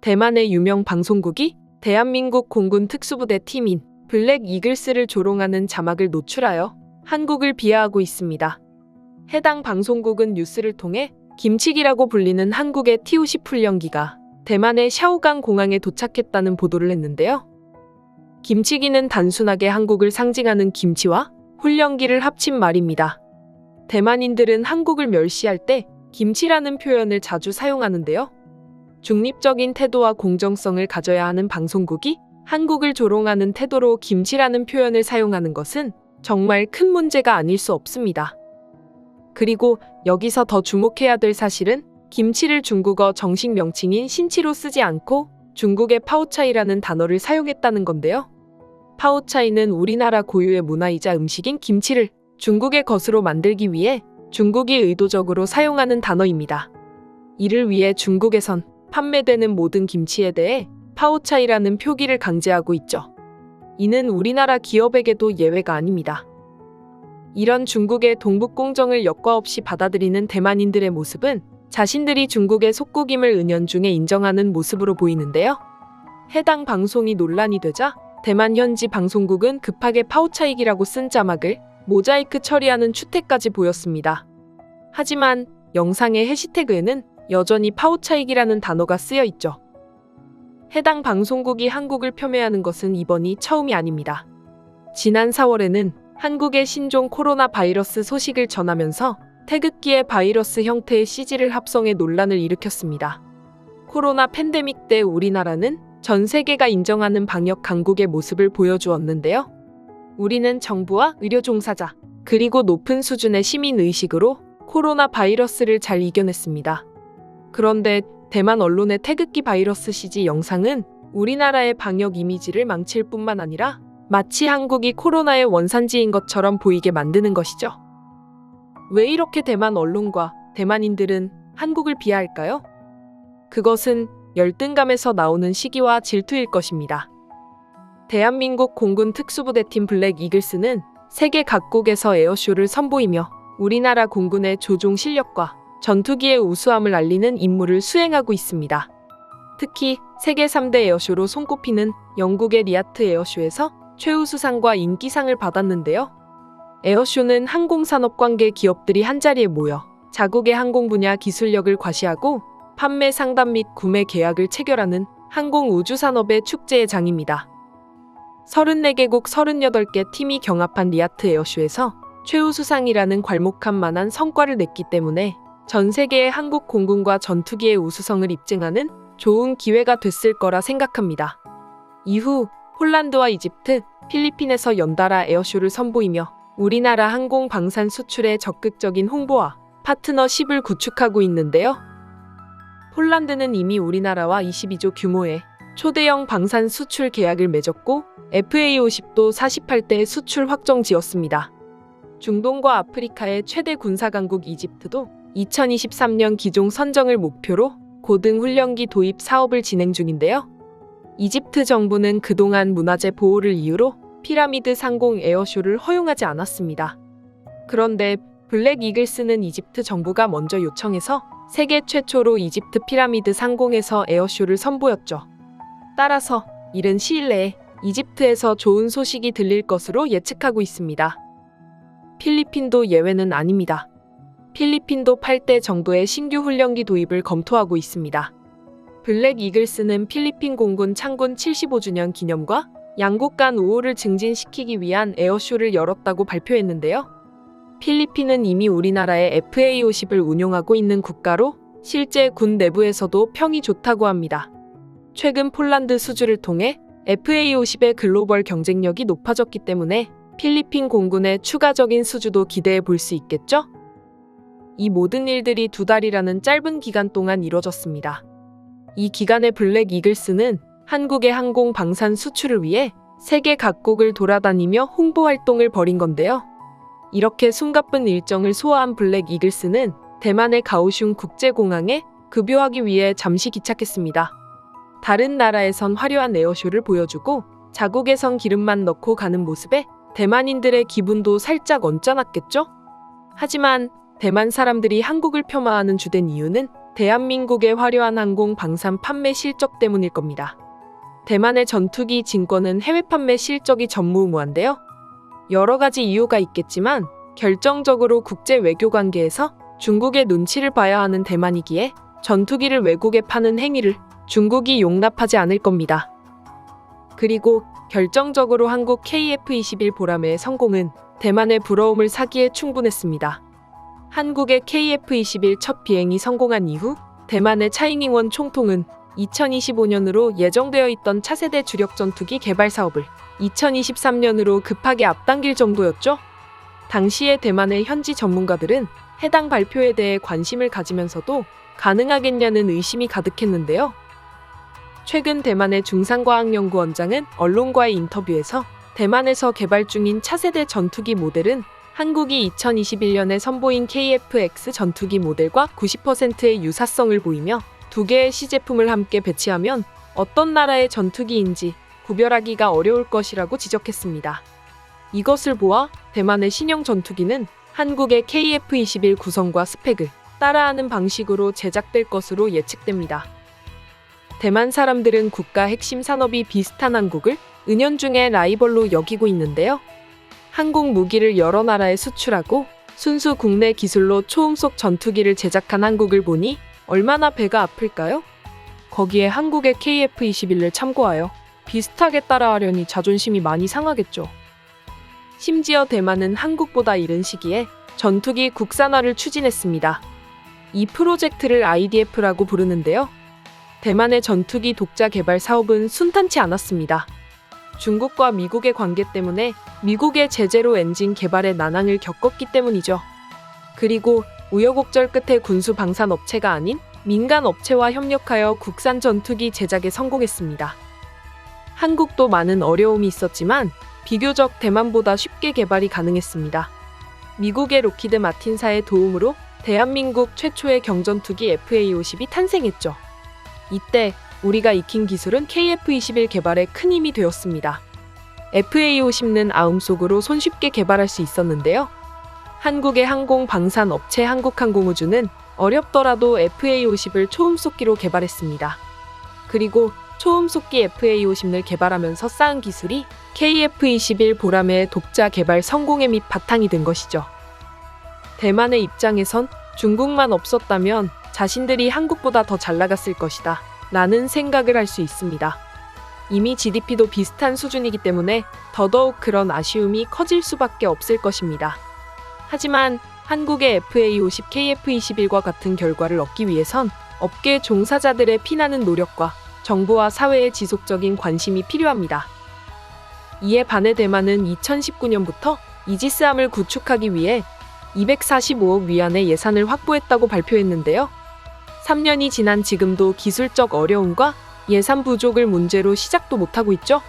대만의 유명 방송국이 대한민국 공군 특수부대 팀인 블랙 이글스를 조롱하는 자막을 노출하여 한국을 비하하고 있습니다. 해당 방송국은 뉴스를 통해 김치기라고 불리는 한국의 T-50 훈련기가 대만의 샤오강 공항에 도착했다는 보도를 했는데요. 김치기는 단순하게 한국을 상징하는 김치와 훈련기를 합친 말입니다. 대만인들은 한국을 멸시할 때 김치라는 표현을 자주 사용하는데요. 중립적인 태도와 공정성을 가져야 하는 방송국이 한국을 조롱하는 태도로 김치라는 표현을 사용하는 것은 정말 큰 문제가 아닐 수 없습니다. 그리고 여기서 더 주목해야 될 사실은 김치를 중국어 정식 명칭인 신치로 쓰지 않고 중국의 파오차이라는 단어를 사용했다는 건데요. 파오차이는 우리나라 고유의 문화이자 음식인 김치를 중국의 것으로 만들기 위해 중국이 의도적으로 사용하는 단어입니다. 이를 위해 중국에선 판매되는 모든 김치에 대해 파오차이라는 표기를 강제하고 있죠. 이는 우리나라 기업에게도 예외가 아닙니다. 이런 중국의 동북공정을 여과 없이 받아들이는 대만인들의 모습은 자신들이 중국의 속국임을 은연중에 인정하는 모습으로 보이는데요. 해당 방송이 논란이 되자 대만 현지 방송국은 급하게 파오차이기라고 쓴 자막을 모자이크 처리하는 추태까지 보였습니다. 하지만 영상의 해시태그에는 여전히 파오차이기라는 단어가 쓰여 있죠. 해당 방송국이 한국을 폄훼하는 것은 이번이 처음이 아닙니다. 지난 4월에는 한국의 신종 코로나 바이러스 소식을 전하면서 태극기의 바이러스 형태의 CG를 합성해 논란을 일으켰습니다. 코로나 팬데믹 때 우리나라는 전 세계가 인정하는 방역 강국의 모습을 보여주었는데요. 우리는 정부와 의료 종사자, 그리고 높은 수준의 시민의식으로 코로나 바이러스를 잘 이겨냈습니다. 그런데 대만 언론의 태극기 바이러스 CG 영상은 우리나라의 방역 이미지를 망칠 뿐만 아니라 마치 한국이 코로나의 원산지인 것처럼 보이게 만드는 것이죠. 왜 이렇게 대만 언론과 대만인들은 한국을 비하할까요? 그것은 열등감에서 나오는 시기와 질투일 것입니다. 대한민국 공군 특수부대팀 블랙 이글스는 세계 각국에서 에어쇼를 선보이며 우리나라 공군의 조종 실력과 전투기의 우수함을 알리는 임무를 수행하고 있습니다. 특히 세계 3대 에어쇼로 손꼽히는 영국의 리아트 에어쇼에서 최우수상과 인기상을 받았는데요. 에어쇼는 항공산업관계 기업들이 한자리에 모여 자국의 항공 분야 기술력을 과시하고 판매 상담 및 구매 계약을 체결하는 항공우주산업의 축제의 장입니다. 34개국 38개 팀이 경합한 리아트 에어쇼에서 최우수상이라는 괄목할 만한 성과를 냈기 때문에 전 세계의 한국 공군과 전투기의 우수성을 입증하는 좋은 기회가 됐을 거라 생각합니다. 이후 폴란드와 이집트, 필리핀에서 연달아 에어쇼를 선보이며 우리나라 항공 방산 수출에 적극적인 홍보와 파트너십을 구축하고 있는데요. 폴란드는 이미 우리나라와 22조 규모의 초대형 방산 수출 계약을 맺었고 FA-50도 48대 수출 확정지었습니다. 중동과 아프리카의 최대 군사강국 이집트도 2023년 기종 선정을 목표로 고등 훈련기 도입 사업을 진행 중인데요. 이집트 정부는 그동안 문화재 보호를 이유로 피라미드 상공 에어쇼를 허용하지 않았습니다. 그런데 블랙 이글스는 이집트 정부가 먼저 요청해서 세계 최초로 이집트 피라미드 상공에서 에어쇼를 선보였죠. 따라서 이른 시일 내에 이집트에서 좋은 소식이 들릴 것으로 예측하고 있습니다. 필리핀도 예외는 아닙니다. 필리핀도 8대 정도의 신규 훈련기 도입을 검토하고 있습니다. 블랙 이글스는 필리핀 공군 창군 75주년 기념과 양국 간 우호를 증진시키기 위한 에어쇼를 열었다고 발표했는데요. 필리핀은 이미 우리나라의 FA-50을 운용하고 있는 국가로 실제 군 내부에서도 평이 좋다고 합니다. 최근 폴란드 수주를 통해 FA-50의 글로벌 경쟁력이 높아졌기 때문에 필리핀 공군의 추가적인 수주도 기대해 볼 수 있겠죠? 이 모든 일들이 2달이라는 짧은 기간 동안 이뤄졌습니다. 이 기간에 블랙 이글스는 한국의 항공 방산 수출을 위해 세계 각국을 돌아다니며 홍보 활동을 벌인 건데요. 이렇게 숨가쁜 일정을 소화한 블랙 이글스는 대만의 가오슝 국제공항에 급유하기 위해 잠시 기착했습니다. 다른 나라에선 화려한 에어쇼를 보여주고 자국에선 기름만 넣고 가는 모습에 대만인들의 기분도 살짝 언짢았겠죠? 하지만 대만 사람들이 한국을 폄하하는 주된 이유는 대한민국의 화려한 항공 방산 판매 실적 때문일 겁니다. 대만의 전투기 진권은 해외 판매 실적이 전무후무한데요. 여러 가지 이유가 있겠지만 결정적으로 국제 외교 관계에서 중국의 눈치를 봐야 하는 대만이기에 전투기를 외국에 파는 행위를 중국이 용납하지 않을 겁니다. 그리고 결정적으로 한국 KF-21 보라매의 성공은 대만의 부러움을 사기에 충분했습니다. 한국의 KF-21 첫 비행이 성공한 이후 대만의 차이잉원 총통은 2025년으로 예정되어 있던 차세대 주력 전투기 개발 사업을 2023년으로 급하게 앞당길 정도였죠. 당시에 대만의 현지 전문가들은 해당 발표에 대해 관심을 가지면서도 가능하겠냐는 의심이 가득했는데요. 최근 대만의 중산과학연구원장은 언론과의 인터뷰에서 대만에서 개발 중인 차세대 전투기 모델은 한국이 2021년에 선보인 KF-X 전투기 모델과 90%의 유사성을 보이며 두 개의 시제품을 함께 배치하면 어떤 나라의 전투기인지 구별하기가 어려울 것이라고 지적했습니다. 이것을 보아 대만의 신형 전투기는 한국의 KF-21 구성과 스펙을 따라하는 방식으로 제작될 것으로 예측됩니다. 대만 사람들은 국가 핵심 산업이 비슷한 한국을 은연중에 라이벌로 여기고 있는데요. 항공 무기를 여러 나라에 수출하고 순수 국내 기술로 초음속 전투기를 제작한 한국을 보니 얼마나 배가 아플까요? 거기에 한국의 KF-21을 참고하여 비슷하게 따라하려니 자존심이 많이 상하겠죠. 심지어 대만은 한국보다 이른 시기에 전투기 국산화를 추진했습니다. 이 프로젝트를 IDF라고 부르는데요. 대만의 전투기 독자 개발 사업은 순탄치 않았습니다. 중국과 미국의 관계 때문에 미국의 제재로 엔진 개발에 난항을 겪었기 때문이죠. 그리고 우여곡절 끝에 군수 방산 업체가 아닌 민간 업체와 협력하여 국산 전투기 제작에 성공했습니다. 한국도 많은 어려움이 있었지만 비교적 대만보다 쉽게 개발이 가능했습니다. 미국의 로키드 마틴사의 도움으로 대한민국 최초의 경전투기 FA-50이 탄생했죠. 이때 우리가 익힌 기술은 KF-21 개발에 큰 힘이 되었습니다. FA-50는 아음속으로 손쉽게 개발할 수 있었는데요. 한국의 항공 방산 업체 한국항공우주는 어렵더라도 FA-50을 초음속기로 개발했습니다. 그리고 초음속기 FA-50을 개발하면서 쌓은 기술이 KF-21 보라매의 독자 개발 성공의 밑 바탕이 된 것이죠. 대만의 입장에선 중국만 없었다면 자신들이 한국보다 더 잘 나갔을 것이다 라는 생각을 할 수 있습니다. 이미 GDP도 비슷한 수준이기 때문에 더더욱 그런 아쉬움이 커질 수밖에 없을 것입니다. 하지만 한국의 FA-50 KF-21과 같은 결과를 얻기 위해선 업계 종사자들의 피나는 노력과 정부와 사회의 지속적인 관심이 필요합니다. 이에 반해 대만은 2019년부터 이지스함을 구축하기 위해 245억 위안의 예산을 확보했다고 발표했는데요. 3년이 지난 지금도 기술적 어려움과 예산 부족을 문제로 시작도 못하고 있죠.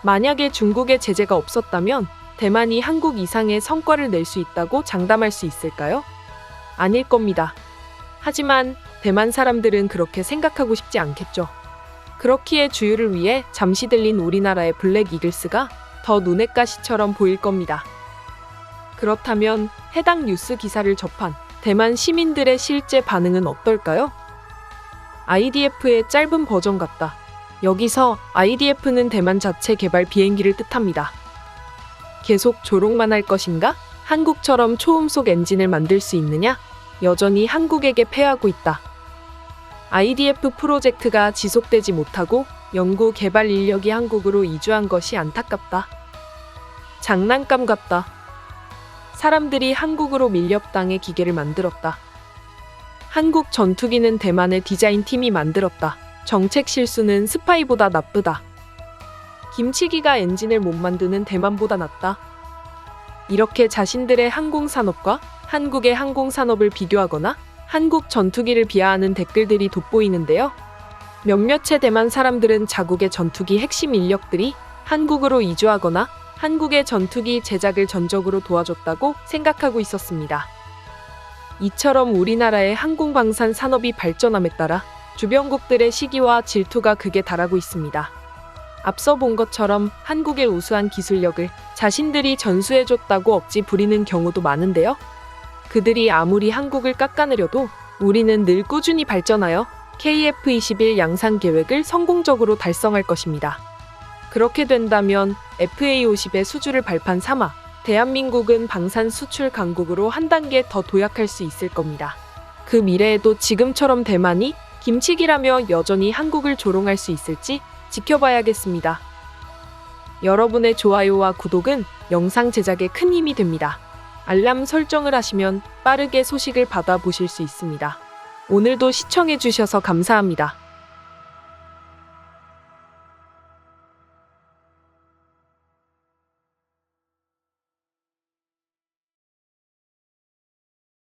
만약에 중국의 제재가 없었다면 대만이 한국 이상의 성과를 낼 수 있다고 장담할 수 있을까요? 아닐 겁니다. 하지만 대만 사람들은 그렇게 생각하고 싶지 않겠죠. 그렇기에 주유를 위해 잠시 들린 우리나라의 블랙 이글스가 더 눈엣 가시처럼 보일 겁니다. 그렇다면 해당 뉴스 기사를 접한 대만 시민들의 실제 반응은 어떨까요? IDF의 짧은 버전 같다. 여기서 IDF는 대만 자체 개발 비행기를 뜻합니다. 계속 조롱만 할 것인가? 한국처럼 초음속 엔진을 만들 수 있느냐? 여전히 한국에게 패하고 있다. IDF 프로젝트가 지속되지 못하고 연구 개발 인력이 한국으로 이주한 것이 안타깝다. 장난감 같다. 사람들이 한국으로 밀렵당해 기계를 만들었다. 한국 전투기는 대만의 디자인 팀이 만들었다. 정책 실수는 스파이보다 나쁘다. 김치기가 엔진을 못 만드는 대만보다 낫다. 이렇게 자신들의 항공산업과 한국의 항공산업을 비교하거나 한국 전투기를 비하하는 댓글들이 돋보이는데요. 몇몇의 대만 사람들은 자국의 전투기 핵심 인력들이 한국으로 이주하거나 한국의 전투기 제작을 전적으로 도와줬다고 생각하고 있었습니다. 이처럼 우리나라의 항공방산 산업이 발전함에 따라 주변국들의 시기와 질투가 극에 달하고 있습니다. 앞서 본 것처럼 한국의 우수한 기술력을 자신들이 전수해줬다고 억지 부리는 경우도 많은데요. 그들이 아무리 한국을 깎아내려도 우리는 늘 꾸준히 발전하여 KF21 양산 계획을 성공적으로 달성할 것입니다. 그렇게 된다면 FA50의 수주를 발판 삼아 대한민국은 방산 수출 강국으로 한 단계 더 도약할 수 있을 겁니다. 그 미래에도 지금처럼 대만이 김치기라며 여전히 한국을 조롱할 수 있을지 지켜봐야겠습니다. 여러분의 좋아요와 구독은 영상 제작에 큰 힘이 됩니다. 알람 설정을 하시면 빠르게 소식을 받아보실 수 있습니다. 오늘도 시청해주셔서 감사합니다.